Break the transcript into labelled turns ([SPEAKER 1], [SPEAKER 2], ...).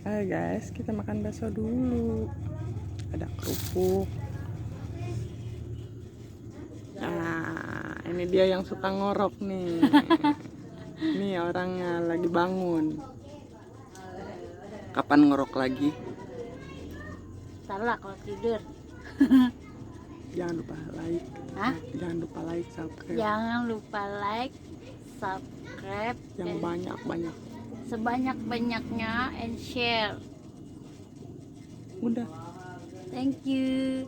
[SPEAKER 1] Ayo guys, kita makan bakso dulu. Ada kerupuk. Nah, ini dia yang suka ngorok nih. Ini orangnya lagi bangun. Kapan ngorok lagi?
[SPEAKER 2] Salah kalau tidur.
[SPEAKER 1] Jangan lupa like.
[SPEAKER 2] Hah?
[SPEAKER 1] Jangan lupa like, subscribe.
[SPEAKER 2] Jangan lupa like, subscribe,
[SPEAKER 1] Yang
[SPEAKER 2] dan
[SPEAKER 1] banyak-banyak.
[SPEAKER 2] sebanyak-banyaknya and share.
[SPEAKER 1] Udah.
[SPEAKER 2] Thank you.